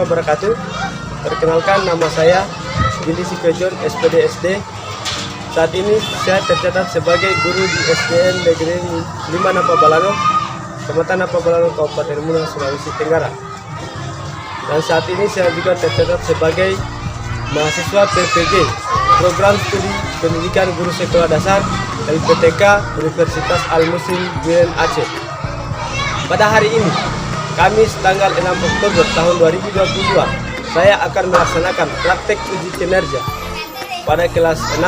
wabarakatuh. Perkenalkan, nama saya Billy Sikojon, SPD SD. Saat ini saya tercatat sebagai guru di SDN Negeri 5 Napabalano, Kecamatan Napabalano, Kabupaten Muna, Sulawesi Tenggara. Dan saat ini saya juga tercatat sebagai mahasiswa PPG, Program Studi Pendidikan Guru Sekolah Dasar LPTK Universitas Al-Muslim Duren Aceh. Pada hari ini, Kamis tanggal 6 Oktober tahun 2022, saya akan melaksanakan praktek uji kinerja pada kelas 6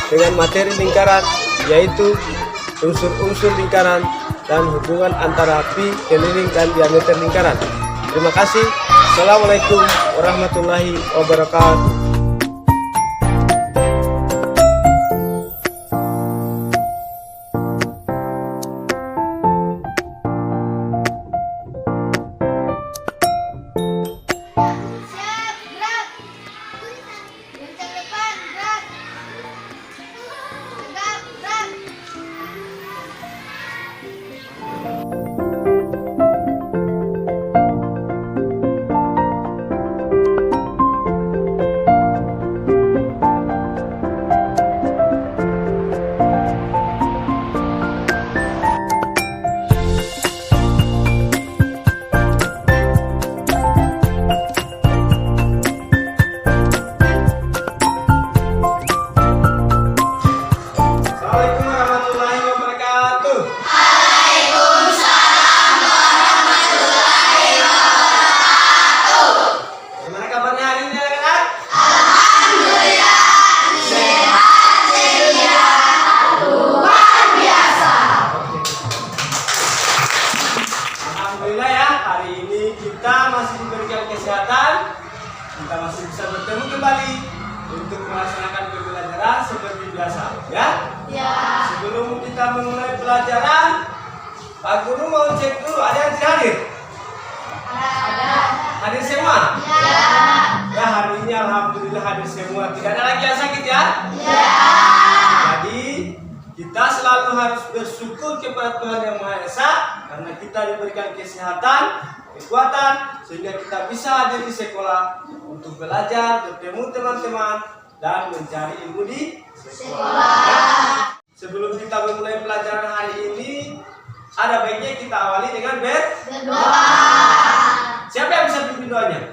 dengan materi lingkaran, yaitu unsur-unsur lingkaran dan hubungan antara pi, keliling, dan diameter lingkaran. Terima kasih. Assalamualaikum warahmatullahi wabarakatuh. Alhamdulillah ya, hari ini kita masih diberikan kesehatan, kita masih bisa bertemu kembali untuk melaksanakan pembelajaran seperti biasa, ya? Ya. Sebelum kita memulai pelajaran, Pak Guru mau cek dulu, ada yang tidak hadir? Ada. Hadir semua? Ya. Ya, hari ini alhamdulillah hadir semua, tidak ada lagi yang sakit ya? Ya. Jadi kita selalu harus bersyukur kepada Tuhan Yang Maha Esa karena kita diberikan kesehatan, kekuatan, sehingga kita bisa hadir di sekolah untuk belajar, bertemu teman-teman, dan mencari ilmu di sekolah. Ya. Sebelum kita memulai pelajaran hari ini, ada baiknya kita awali dengan berdoa. Siapa yang bisa pimpin doanya?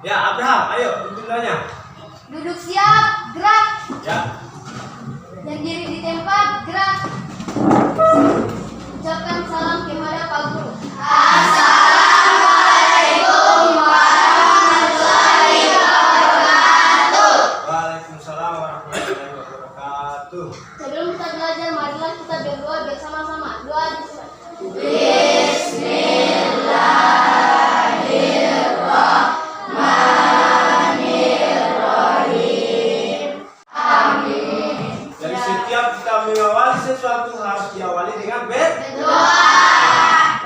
Ya, Abraham, ayo pimpin doanya. Duduk siap, gerak. Ya. Yang diri di tempat, gerak. Ucapkan salam kepada Pak Guru. Assalamualaikum warahmatullahi wabarakatuh. Waalaikumsalam warahmatullahi wabarakatuh. Sebelum kita belajar, marilah kita berdoa bersama-sama. Doa dimulai. Jadi setiap kita mengawali sesuatu harus diawali dengan berdoa.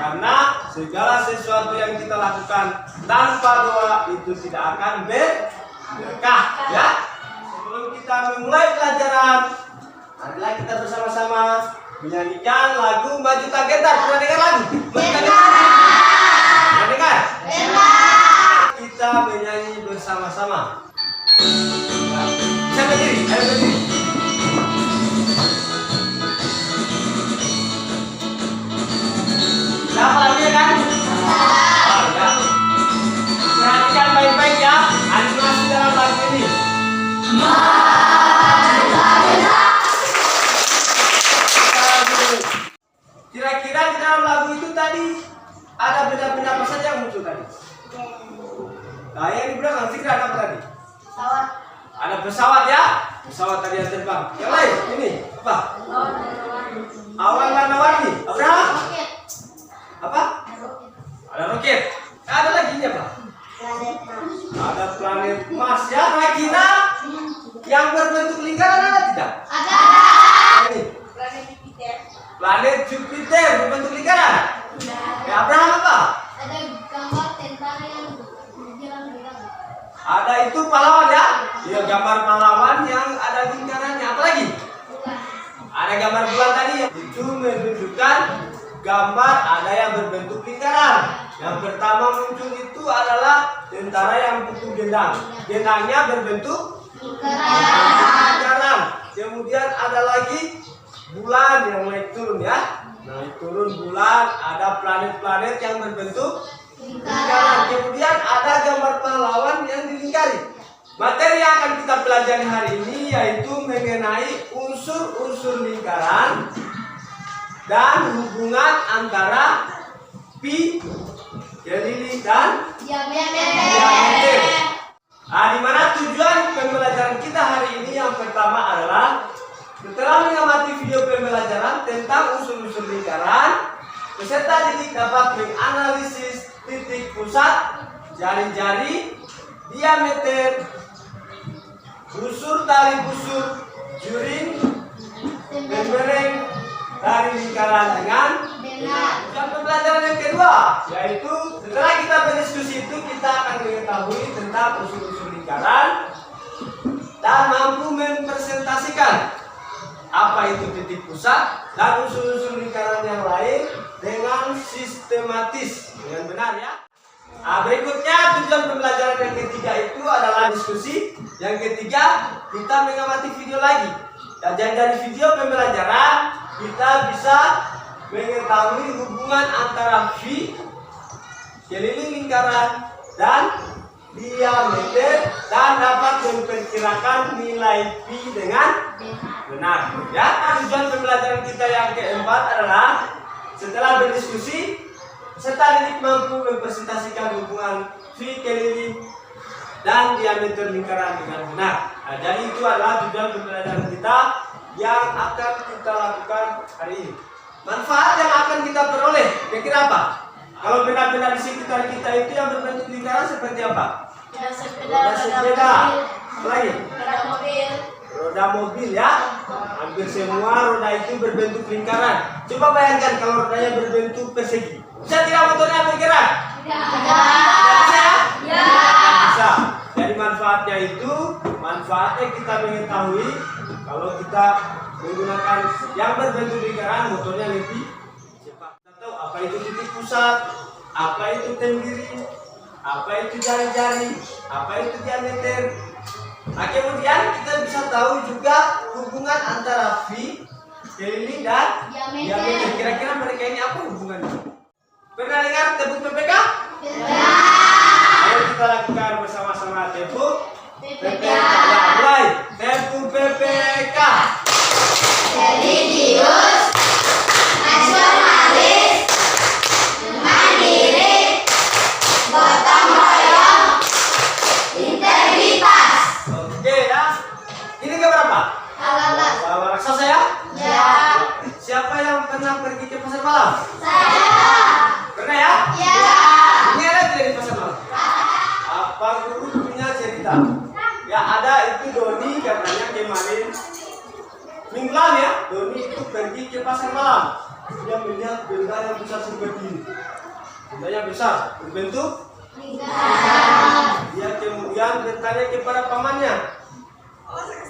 Karena segala sesuatu yang kita lakukan tanpa doa itu tidak akan berkah, ya. Sebelum kita memulai pelajaran, marilah kita bersama-sama menyanyikan lagu Maju Tak Gentar. Pernah dengar lagu? Maju Tak Gentar? Pernah dengar? Kita menyanyi bersama-sama. Nah, bisa berdiri, ayo berdiri. Siapa lagunya kan? Oh, ya. Perhatikan baik-baik ya animasi dalam lagu ini. Kira-kira di dalam lagu itu tadi ada benda-benda apa saja yang muncul tadi? Nah, yang di belakang kira ada apa tadi? Pesawat. Ada pesawat ya? Pesawat tadi yang terbang. Yang lain ini apa? Awan warna-warni. Abraham? Roket. Apa? Ada roket. Ada lagi ini apa? Ada planet Mars ya. Kira-kira yang berbentuk lingkaran ada tidak? Ada. Ini Planet Jupiter. planet Jupiter berbentuk lingkaran. Ya, Abraham apa? Ada gambar tentara yang berjalan di dalam. Ada itu pahlawan ya? Iya, gambar pahlawan yang ada lingkarannya. Apa lagi? Ada gambar bulan tadi yang itu menunjukkan gambar ada yang berbentuk lingkaran. Yang pertama muncul itu adalah tentara yang pukul gendang. Gendangnya berbentuk lingkaran. Kemudian ada lagi bulan yang naik turun ya. Naik turun bulan, ada planet-planet yang berbentuk lingkaran. Kemudian ada gambar pahlawan yang dilingkari. Materi yang akan kita pelajari hari ini yaitu mengenai unsur-unsur lingkaran dan hubungan antara pi, keliling dan diameter. Di mana tujuan pembelajaran kita hari ini yang pertama adalah setelah mengamati video pembelajaran tentang unsur-unsur lingkaran, peserta didik dapat menganalisis titik pusat, jari-jari, diameter, busur tali busur, juring, membrane dari lingkaran dengan benar. Dan pembelajaran yang kedua yaitu setelah kita berdiskusi itu kita akan mengetahui tentang unsur-unsur lingkaran dan mampu mempresentasikan apa itu titik pusat dan unsur-unsur lingkaran yang lain dengan sistematis dengan benar ya. Berikutnya tujuan pembelajaran yang ketiga itu adalah diskusi. Yang ketiga kita mengamati video lagi. Dan dari video pembelajaran kita bisa mengetahui hubungan antara V, keliling lingkaran, dan diameter dan dapat memperkirakan nilai Pi dengan benar. Ya, tujuan pembelajaran kita yang keempat adalah setelah berdiskusi, peserta didik mampu mempresentasikan hubungan V, keliling, dan diameter lingkaran dengan benar. Nah, jadi itu adalah tujuan pembelajaran kita yang akan kita lakukan hari ini. Manfaat yang akan kita peroleh, kira-kira apa? Kalau benar-benar di sekitar kita itu yang berbentuk lingkaran seperti apa? Roda sepeda, apa lagi? Roda mobil ya. Hampir semua roda itu berbentuk lingkaran. Coba bayangkan kalau rodanya berbentuk persegi. Bisa tidak motornya bergerak? Bisa? Ya. Bisa. Jadi manfaatnya itu, manfaatnya kita mengetahui kalau kita menggunakan yang berbentuk lingkaran, motornya lebih cepat. Kita tahu apa itu titik pusat, apa itu tenggiri, apa itu jari-jari, apa itu diameter. Nah, kemudian kita bisa tahu juga hubungan antara V, keliling, dan diameter. Kira-kira mereka ini apa hubungannya? Pernah dengar tepuk PPK? Ayo kita lakukan bersama-sama tepuk PPK. Ya, mulai. Tepuk PPK. Religius, nasionalis, mandiri, gotong royong, integritas. Oke ya. Ini ke berapa? Bawa raksasa ya? Ya. Siapa yang pernah pergi ke pasar malam? Saya. Pernah ya? Ya. Ini ada tidak di pasar malam? Apa guru punya cerita? Ya ada, itu Doni katanya kemarin minggu lalu ya. Doni itu pergi ke pasar malam. Dia melihat benda yang besar seperti ini. Bendanya besar, berbentuk lingkaran. Dia kemudian bertanya kepada pamannya,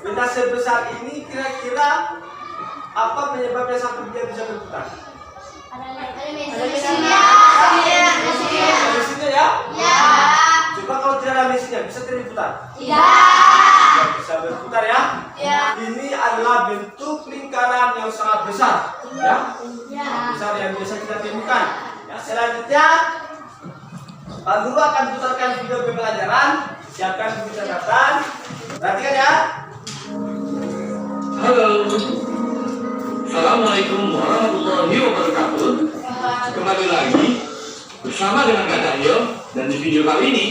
benda sebesar ini kira-kira apa penyebabnya sampai dia bisa berputar? Ada Mesinnya ya? Ya. Coba kalau tidak ada mesinnya bisa berputar? Tidak. Bisa berputar ya? Ya. Ini adalah bentuk lingkaran yang sangat besar ya? Ya. Besar yang biasa kita temukan. Ya, selanjutnya Pak Guru akan putarkan video pembelajaran. Siapkan buku catatan. Perhatikan ya. Halo, Assalamualaikum warahmatullahi wabarakatuh. Kembali lagi bersama dengan Kak Cahyo, dan di video kali ini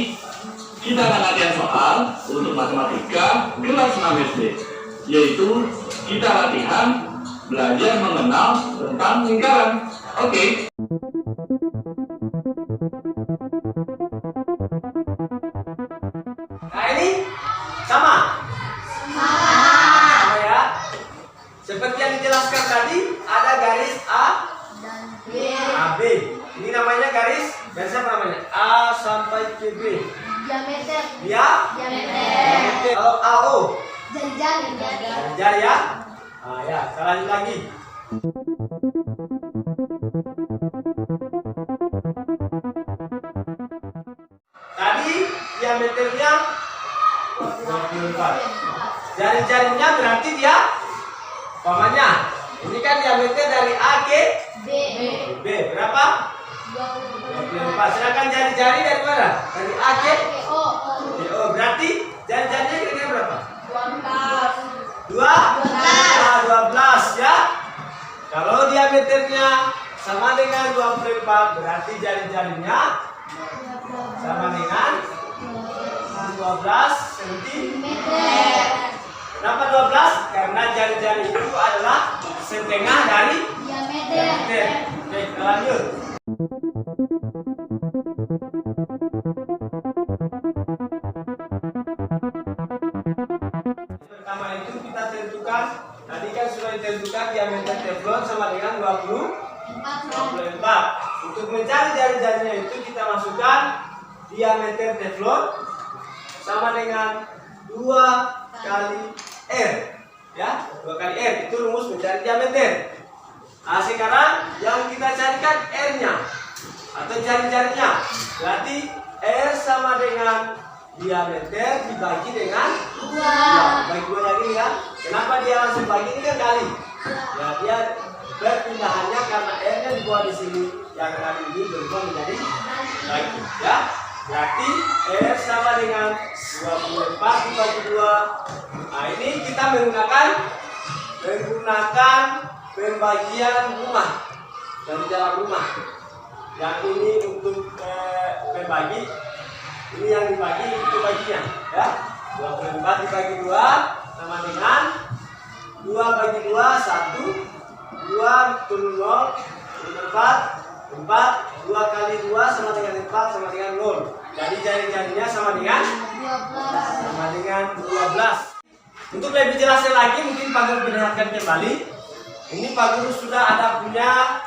kita akan latihan soal untuk matematika kelas 6 SD, yaitu kita latihan belajar mengenal tentang lingkaran. Oke. Nah ini sama ya. Seperti yang dijelaskan tadi, ada garis A, AB. Ini namanya garis apa namanya? A sampai ke B. Diameter. Ya. Diameter. Kalau AO, Jari-jari. jari ya. Nah ya, kita lanjut lagi. berarti diameternya 24. Jari-jarinya berarti dia umpamanya ini kan diameter dari A ke B berapa? 24. Sedangkan jari-jari dari mana? Dari A ke O. Berarti jari-jarinya kira-kira berapa? 12 ya. Kalau diameternya sama dengan 24 berarti jari-jarinya sama dengan 12 cm. Kenapa 12? Karena jari-jari itu adalah setengah dari diameter. Oke, kita lanjut. Pertama itu kita tentukan, tadi kan sudah ditentukan diameter teflon sama dengan 24. Untuk mencari jari-jarinya itu kita masukkan diameter teflon sama dengan 2 kali R, ya, 2 kali R itu rumus mencari diameter. Nah, sekarang yang kita carikan R-nya atau jari-jarinya, berarti R sama dengan diameter dibagi dengan 2. Bagi 2 lagi ya. Kenapa dia langsung bagi ini kan kali? Ya, dia perpindahannya karena R-nya dibuat di sini, yang kali ini berubah menjadi bagi, ya. Berarti R sama dengan 24 dibagi 2. Nah, ini kita menggunakan pembagian rumah dari dalam rumah. Yang ini untuk pembagi, ini yang dibagi itu baginya, ya. 24 dibagi 2 sama dengan 2 bagi 2 1, 2 turun 0, 4, 2 kali 2 sama dengan 4 sama dengan 0. Jadi jari-jarinya sama dengan 12. Untuk lebih jelasnya lagi mungkin Pak Guru perlihatkan kembali. Ini Pak Guru sudah ada punya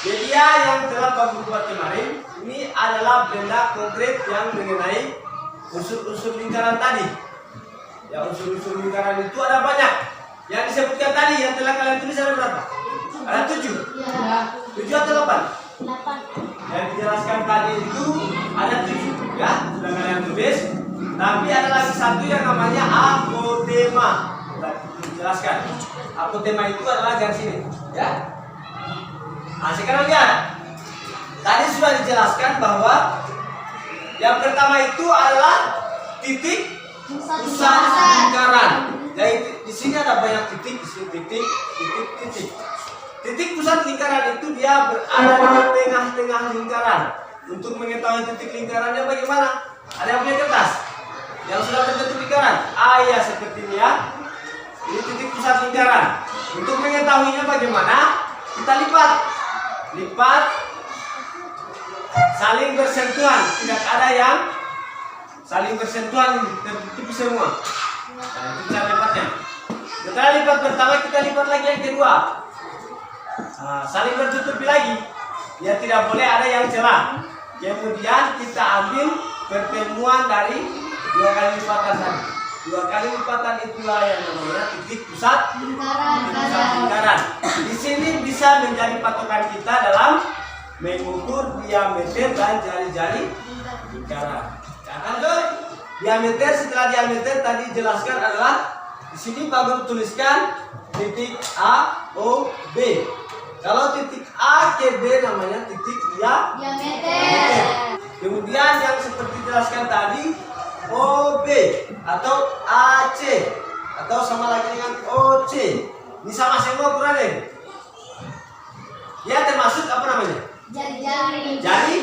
media yang telah Pak Guru buat kemarin. Ini adalah benda konkret yang mengenai unsur-unsur lingkaran tadi. Ya, unsur-unsur lingkaran itu ada banyak. Yang disebutkan tadi yang telah kalian tulis ada berapa? Ada 7. 7 atau 8? 8. Yang dijelaskan tadi itu ada 7, ya, sudah kalian tulis. Tapi ada lagi satu yang namanya apotema. Sudah dijelaskan. Apotema itu adalah garis ini, ya. Nah, sekarang lihat. Tadi sudah dijelaskan bahwa yang pertama itu adalah titik pusat lingkaran. Jadi di sini ada banyak titik, di sini titik. Titik pusat lingkaran itu dia berada di tengah-tengah lingkaran. Untuk mengetahui titik lingkarannya bagaimana? Ada yang punya kertas? Yang sudah terbentuk lingkaran? Ya, seperti ini ya. Ini titik pusat lingkaran. Untuk mengetahuinya bagaimana? Kita lipat, saling bersentuhan. Tidak ada yang saling bersentuhan, tertutup semua. Nah, itu cara lipatnya. Setelah lipat pertama, kita lipat lagi yang kedua. Nah, saling bertutupi lagi. Ya, tidak boleh ada yang celah. Kemudian kita ambil pertemuan dari 2 kali lipatan tadi. 2 kali lipatan itulah yang namanya titik pusat lingkaran. Di sini bisa menjadi patokan kita dalam mengukur diameter dan jari-jari lingkaran. Lanjut, diameter. Setelah diameter tadi jelaskan adalah di sini Pak Guru tuliskan titik A, O, B. Kalau titik A ke B namanya titik diameter. Kemudian yang seperti jelaskan tadi OB atau AC atau sama lagi dengan OC. Ini sama semua ukuran deh. Dia termasuk apa namanya? Jari-jari.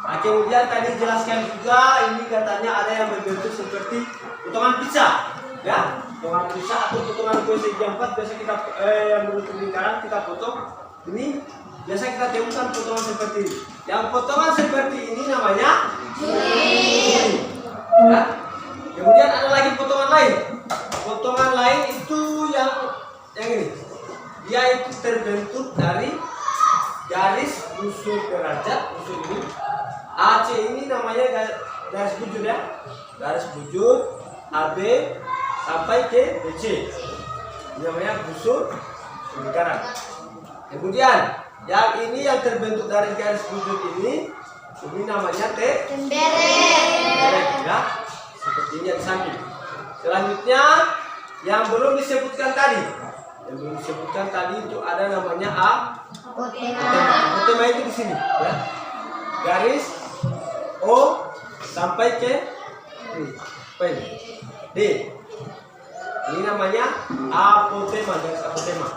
Nah, kemudian tadi jelaskan juga ini katanya ada yang berbentuk seperti potongan pizza, ya, potongan pizza atau potongan kue segi 4 biasa kita yang berbentuk lingkaran kita potong. Ini biasa kita temukan potongan seperti ini. Yang potongan seperti ini namanya juri. Ya. Kemudian ada lagi potongan lain. Potongan lain itu yang ini. Dia itu terbentuk dari garis busur derajat, busur ini. AC ini namanya garis bujur ya. Garis bujur AB sampai ke BC. Ini namanya busur lingkaran. Kemudian yang ini yang terbentuk dari garis bujur ini Ini namanya Temberet. ya. Seperti ini di samping. Selanjutnya yang belum disebutkan tadi. Yang belum disebutkan tadi itu ada namanya Apotema. Apotema itu di sini ya. Garis O sampai ke ini. D. Ini namanya apotema, garis apotema.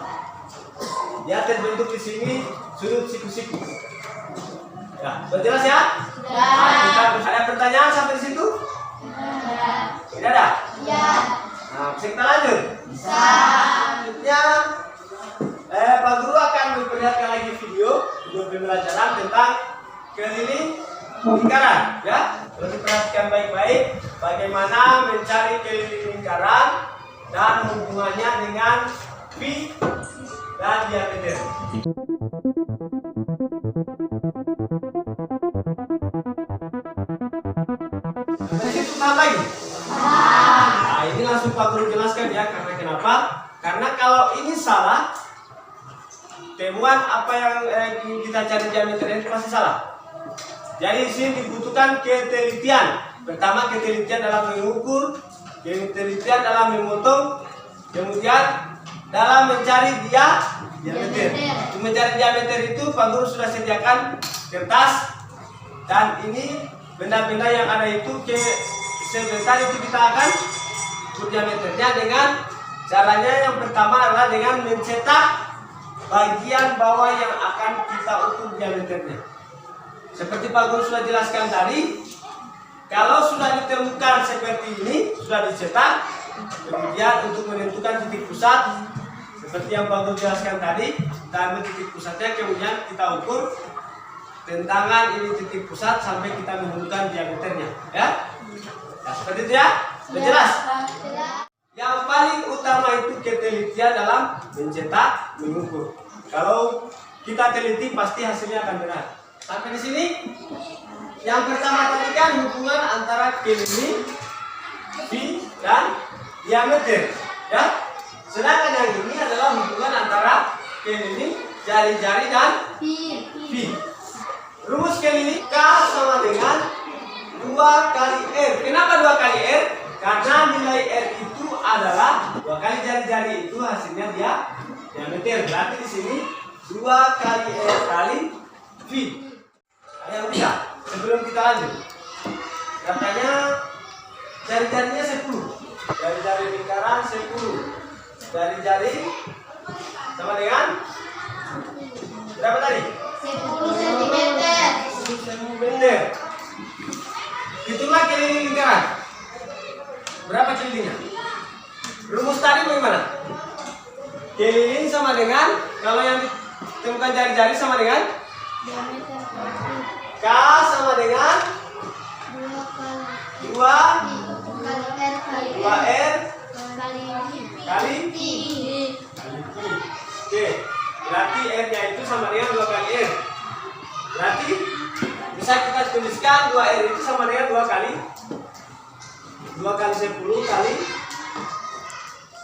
Dia terbentuk di sini sudut siku-siku. Ya, sudah jelas ya? Nah, kita ada pertanyaan sampai di situ? Tidak ada? Ya. Nah, bisa kita lanjut? Bisa. Selanjutnya, Pak Guru akan memperlihatkan lagi video pembelajaran tentang keliling lingkaran, ya. Perlu diperhatikan baik-baik bagaimana mencari keliling lingkaran dan hubungannya dengan pi dan diameter. Sedikit paham lagi? Nah, ini langsung Pak Guru jelaskan ya, karena kenapa? Karena kalau ini salah, temuan apa yang kita cari diameter itu pasti salah. Jadi di sini dibutuhkan ketelitian. Pertama, ketelitian dalam mengukur, ketelitian dalam memotong, kemudian dalam mencari diameter. Untuk mencari diameter itu Pak Guru sudah sediakan kertas, dan ini benda-benda yang ada itu sebentar itu kita akan ukur diameternya dengan caranya yang pertama adalah dengan mencetak bagian bawah yang akan kita ukur diameternya. Seperti Pak Guru sudah jelaskan tadi, kalau sudah ditemukan seperti ini, sudah dicetak, kemudian untuk menentukan titik pusat, seperti yang Pak Guru jelaskan tadi, kita ambil titik pusatnya, kemudian kita ukur tentangan ini titik pusat sampai kita menemukan diameternya, ya. Nah, seperti itu ya, sudah jelas. Yang paling utama itu ketelitian dalam mencetak, mengukur. Kalau kita teliti pasti hasilnya akan benar. Sampai di sini. Yang pertama tadi kan hubungan antara keliling, pi dan diameter, ya. Sedangkan yang ini adalah hubungan antara keliling, jari-jari dan pi. Rumus keliling K sama dengan 2 kali R. Kenapa 2 kali R? Karena nilai R itu adalah 2 kali jari-jari itu hasilnya dia diameter. Berarti di sini 2 kali R kali V. Ada yang bisa? Sebelum kita lanjut, katanya jari-jarinya 10. Jari-jari lingkaran 10. Jari-jari sama dengan berapa tadi? 10 cm. 10 cm. Itulah keliling lingkaran. Berapa kelilingnya? Rumus tadi bagaimana? Keliling sama dengan, kalau yang ditemukan jari-jari sama dengan Diameter K sama dengan 2 R kali P. Oke, berarti R-nya itu sama dengan 2 kali R. Berarti bisa kita tuliskan 2R itu sama dengan 2 kali 10 kali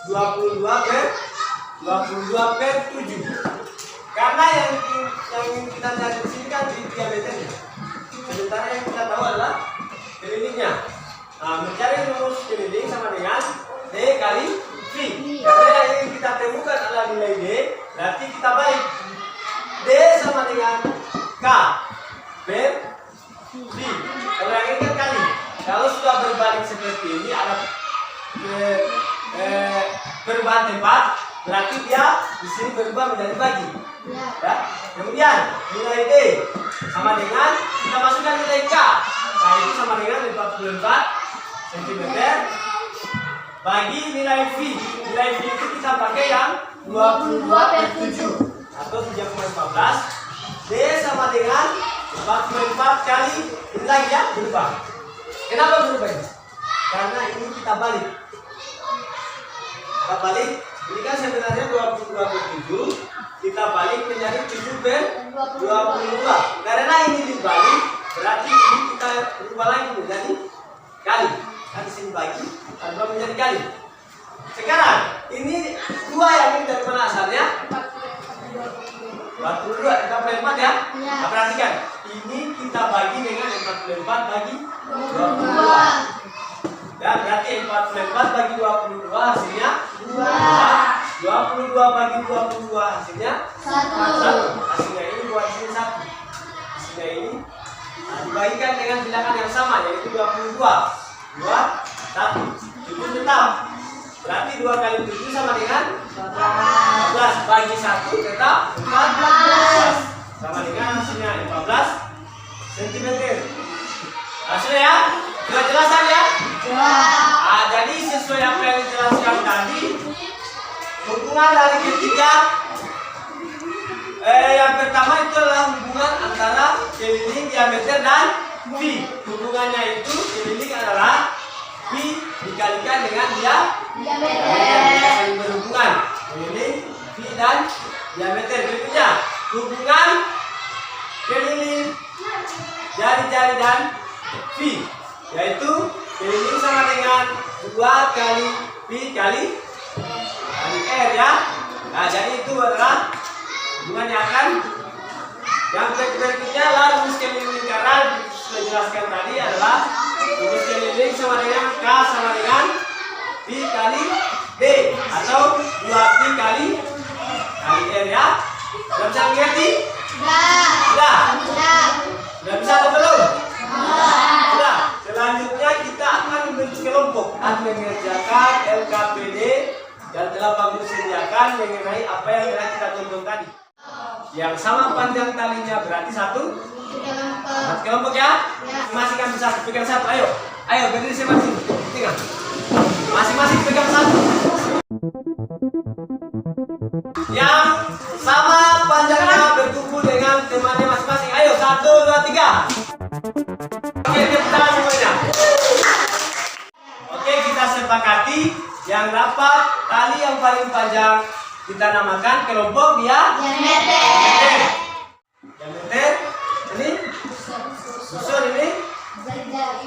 22 per 7. Karena yang kita cari di sini kan di diameternya. Sementara yang kita tahu adalah kelilingnya. Nah, mencari rumus keliling sama dengan D kali V. Karena yang ingin kita temukan adalah nilai D, berarti kita balik. D sama dengan K per V. Kalau yang ini kan kali. Kalau sudah berbalik seperti ini, ada perubahan tempat, berarti dia di sini berubah menjadi bagi. Ya. Kemudian nilai D sama dengan kita masukkan nilai K. Nah, itu sama dengan 44 cm bagi nilai V. Nilai V itu kita pakai yang 22 per 7 atau 3,14. D sama dengan 44 kali ini lagi ya, berubah. Kenapa berubah ini? Karena ini kita balik. Kita balik. Ini kan sebenarnya 22 per 7. Kita balik menjadi 7 per 22. Karena ini dibalik, berarti ini kita ubah lagi menjadi kali. Kan di sini bagi, tambah menjadi kali. Sekarang ini 2 yang ini dari mana asalnya? 42, kita 44 ya. Nah, perhatikan, ini kita bagi dengan 44 bagi 22. Ya, berarti 44 bagi 22 hasilnya 2. 22 bagi 22 hasilnya 1. Hasilnya ini buat sini 1. Hasilnya ini dibagikan dengan bilangan yang sama, yaitu 22. 2, 1. Itu tetap. Berarti 2 kali 7 sama dengan 14 bagi 1 tetap 14. Sama dengan hasilnya 14 cm. Hasilnya ya? Sudah jelasan ya? Jadi sesuai apa yang dijelaskan tadi, hubungan dari ketiga yang pertama itu adalah hubungan antara keliling, diameter, dan V. Hubungannya itu keliling adalah V dikalikan dengan diameter. Saling berhubungan keliling, V, dan diameter. Berikutnya hubungan keliling, jari-jari, dan V, yaitu keliling sama dengan 2 kali V kali R ya. Nah, jadi itu adalah hubungan yang akan yang berikutnya lah rumus keliling lingkaran. Sudah jelaskan tadi adalah rumus keliling sama dengan K sama dengan V kali D atau 2V kali R ya. Sudah bisa mengerti? Sudah? Sudah bisa atau belum? Sudah. Selanjutnya kita akan membentuk kelompok dan mengerjakan LKPD yang telah Pak Guru sediakan mengenai apa yang telah kita tonton tadi. Yang sama panjang talinya berarti satu kelompok ya. Masing-masing kan bisa pegang satu. Ayo berdiri masing-masing. Tinggal. Masing-masing pegang satu. Yang sama panjangnya berkumpul dengan temannya masing-masing. Ayo 1, 2, 3. Oke, kita semuanya. Oke, kita sepakati yang dapat tali yang paling panjang kita namakan kelompok diameter. Ini susun, ini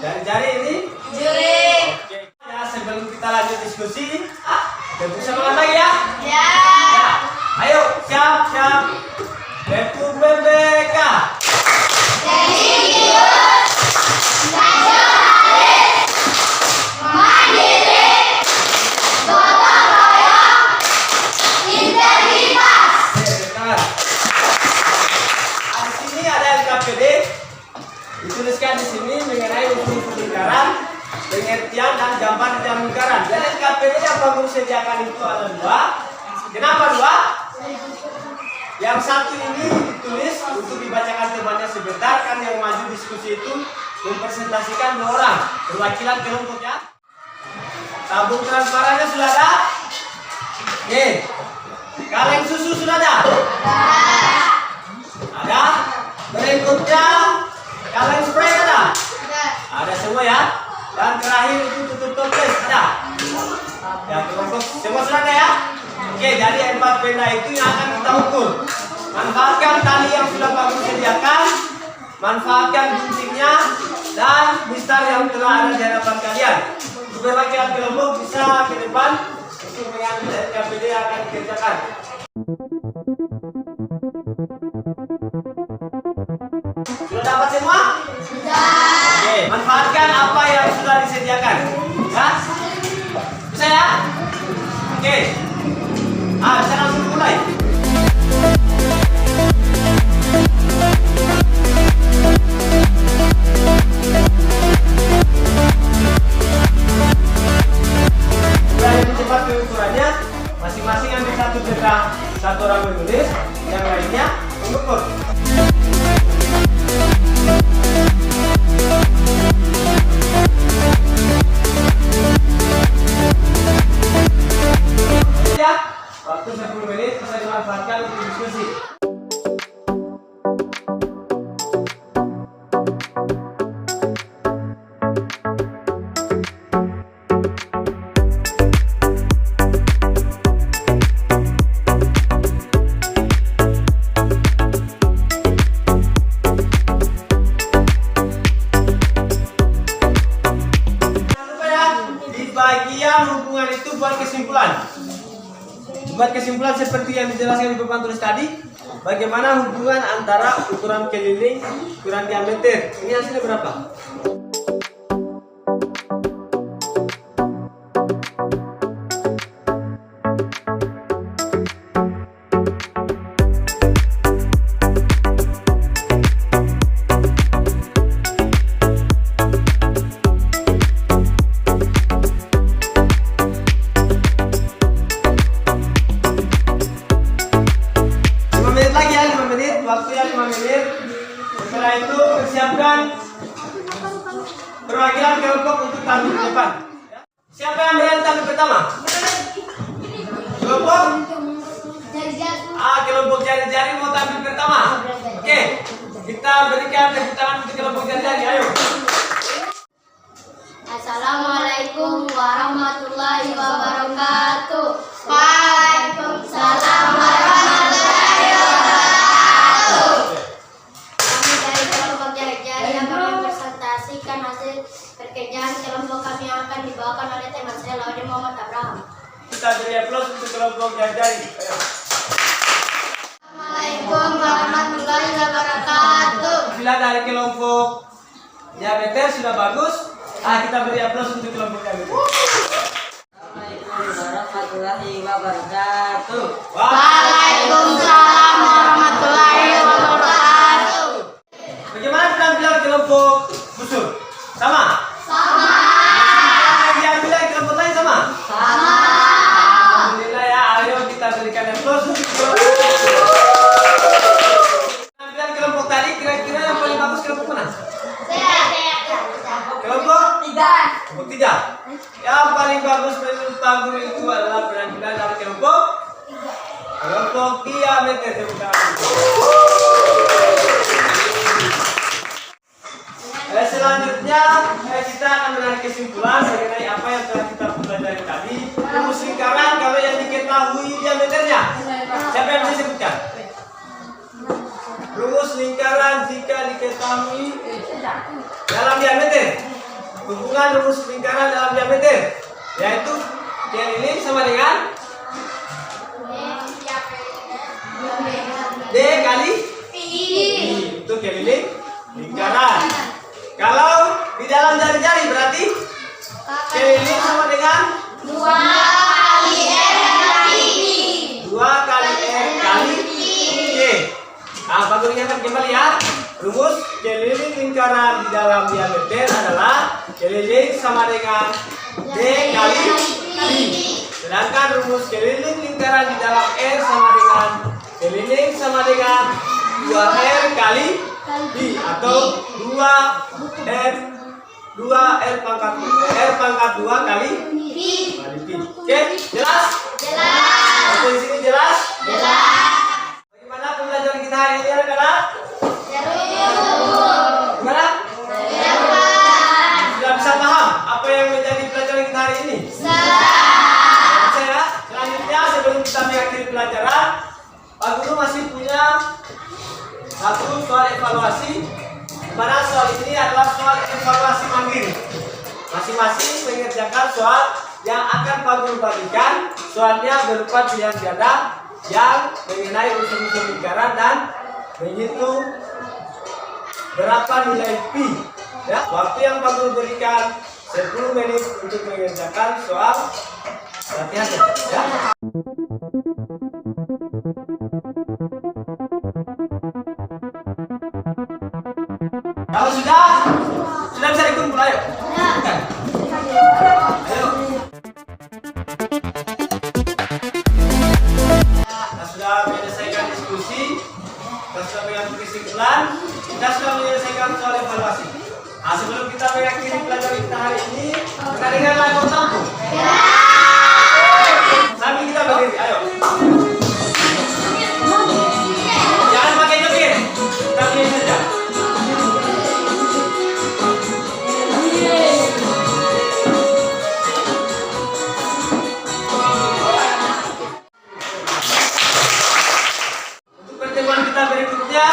jari-jari, ini juri. Oke. Ya, sebelum kita lanjut diskusi, tentu semangat lagi ya. Ya. Ayo, siap. Republik dituliskan di sini mengenai unsur lingkaran, pengertian dan gambar dalam lingkaran. Jadi KPD yang Pak Guru sediakan itu ada 2. Kenapa 2? Yang satu ini ditulis untuk dibacakan temannya sebentar, kan yang maju diskusi itu mempresentasikan 2 orang perwakilan kelompoknya. Tabung transparannya sudah ada? Oke. Kaleng susu sudah ada? Ada. Berikutnya kaleng spray ada? Ada semua ya. Dan terakhir itu tutup toples ada? Ya, kelompok semua sudah ada ya? Oke, jadi 4 benda itu yang akan kita ukur. Manfaatkan tali yang sudah Pak Guru sediakan, manfaatkan guntingnya dan mistar yang telah ada di hadapan kalian. Berbagai kelompok bisa ke depan untuk mengambil LKPD yang akan dikerjakan. Sudah dapat semua? Sudah. Oke, manfaatkan apa yang sudah disediakan. Ya? Bisa ya? Oke. Bisa langsung mulai. Cepat pengukurannya, masing-masing ambil satu cerita, satu orang menulis, yang lainnya mengukur. Ya, waktu 10 menit bisa dimanfaatkan untuk diskusi. Bagian hubungan itu buat kesimpulan. Buat kesimpulan seperti yang dijelaskan di papan tulis tadi, bagaimana hubungan antara ukuran keliling, ukuran diameter. Ini hasilnya berapa? Waktunya 5 menit. Setelah itu persiapkan perwakilan kelompok untuk tampil di depan. Siapa yang berani tampil pertama? Kelompok? Kelompok jari-jari mau tampil pertama. Oke, kita berikan tepuk tangan untuk kelompok jari-jari. Ayo. Assalamualaikum warahmatullahi wabarakatuh. Waalaikumsalam warahmatullahi wabarakatuh. Kami dari kelompok jari-jari yang akan mempresentasikan hasil pekerjaan kelompok kami yang akan dibawakan oleh teman saya Laude Muhammad Abraham. Kita beri aplaus untuk kelompok jari-jari. Ayo. Assalamualaikum warahmatullahi wabarakatuh. Bila dari kelompok diameter sudah bagus, kita beri aplaus untuk kelompok diameter. Assalamualaikum warahmatullahi wabarakatuh. Waalaikumsalam warahmatullahi wabarakatuh. Bagaimana penampilan kelompok busur? Sama? Sama. Yang bilang kelompok lain sama? Sama. Alhamdulillah ya, ayo kita berikan aplaus untuk penampilan kelompok tadi. Kira-kira yang paling bagus kelompok mana? Kelompok tiga. Yang paling bagus menurut panggung itu adalah penampilan dari kelompok diameter. Selanjutnya kita akan menarik kesimpulan mengenai apa yang telah kita pelajari tadi. Rumus lingkaran kalau yang diketahui diameternya. Siapa yang bisa sebutkan? Rumus lingkaran jika diketahui dalam diameter. Hubungan rumus lingkaran dalam diameter yaitu keliling sama dengan D kali pi. Itu keliling lingkaran. Kalau di dalam jari-jari berarti keliling sama dengan 2 kali R kali pi. 2 kali R kali P. Bagus ingatkan kembali ya. Rumus keliling lingkaran di dalam diameter adalah keliling sama dengan D kali pi. Sedangkan rumus keliling lingkaran di dalam R sama dengan keliling sama dengan 2R kali pi atau 2R pangkat 2 kali pi. Oke, jelas? Jelas. Sampai di sini jelas? Jelas. Bagaimana pembelajaran kita hari ini anak-anak? Gimana? Sudah bisa paham apa yang menjadi pelajaran kita hari ini? Bisa ya? Selanjutnya sebelum kita mengakhiri pelajaran, Pak Guru masih punya satu soal evaluasi, di mana soal ini adalah soal evaluasi mandiri. Masing-masing mengerjakan soal yang akan Pak Guru bagikan. Soalnya berupa pilihan ganda yang mengenai unsur-unsur lingkaran dan menghitung berapa nilai pi. Ya, waktu yang Pak Guru berikan 10 menit untuk mengerjakan soal latihan. Ya. Kalau sudah bisa dikumpul, ayo. Ayo. Kita sudah menyelesaikan diskusi, kita sudah mengambil kesimpulan, kita sudah menyelesaikan soal evaluasi. Sebelum kita mengakhiri pelajaran kita hari ini, kita dengar lagu tampung. Sambil kita berdiri, ayo. Jangan pakai joget, kita berdiri saja. Untuk pertemuan kita berikutnya,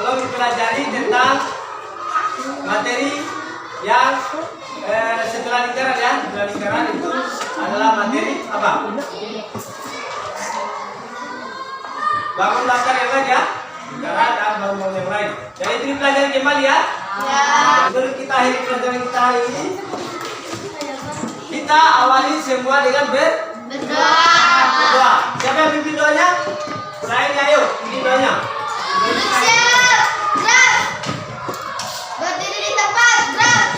kalau dipelajari tentang materi yang setelah lingkaran ya. Setelah lingkaran itu adalah materi apa? bangun latar yang lain ya. Bicara dan bangun yang lain. Jadi ini pelajaran kembali ya. Sebelum kita akhiri pelajaran kita hari ini, kita awali semua dengan berdoa. Siapa yang pimpin doanya? Saya ini, ayo pimpin doanya. Berdiri di tempat, gerak.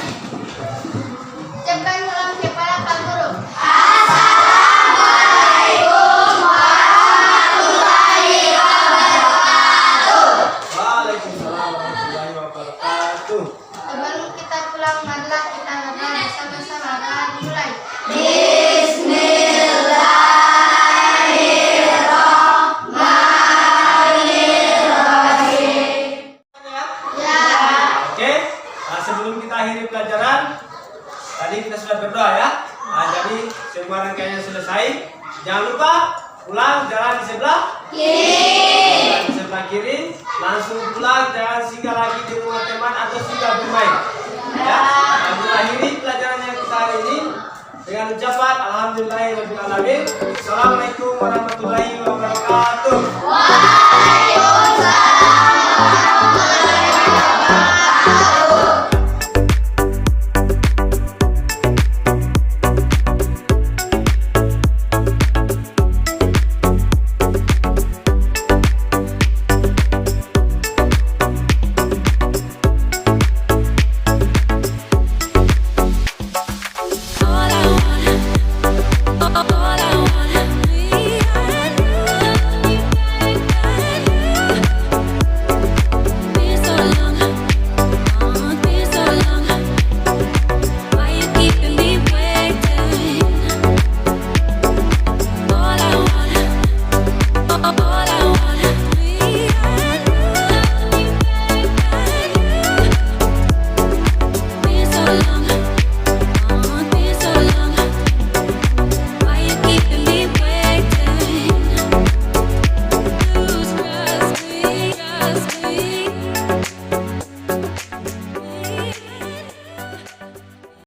Ucapkan salam kepada Pak Guru. Waalaikumsalam warahmatullahi wabarakatuh. Sebelum kita pulang, marilah kita berdoa bersama-sama. Dan dimulai. Oke, nah, sebelum kita akhiri pelajaran, tadi kita sudah berdoa ya. Nah, jadi semua rangkaiannya selesai. Jangan lupa pulang jalan di sebelah kiri. Jalan di sebelah kiri, langsung pulang, jangan singgah lagi di rumah teman atau singgah bermain. Ya, nah, kita akhiri pelajaran yang kita hari ini dengan ucapan alhamdulillahirabbil alamin. Assalamualaikum warahmatullahi wabarakatuh.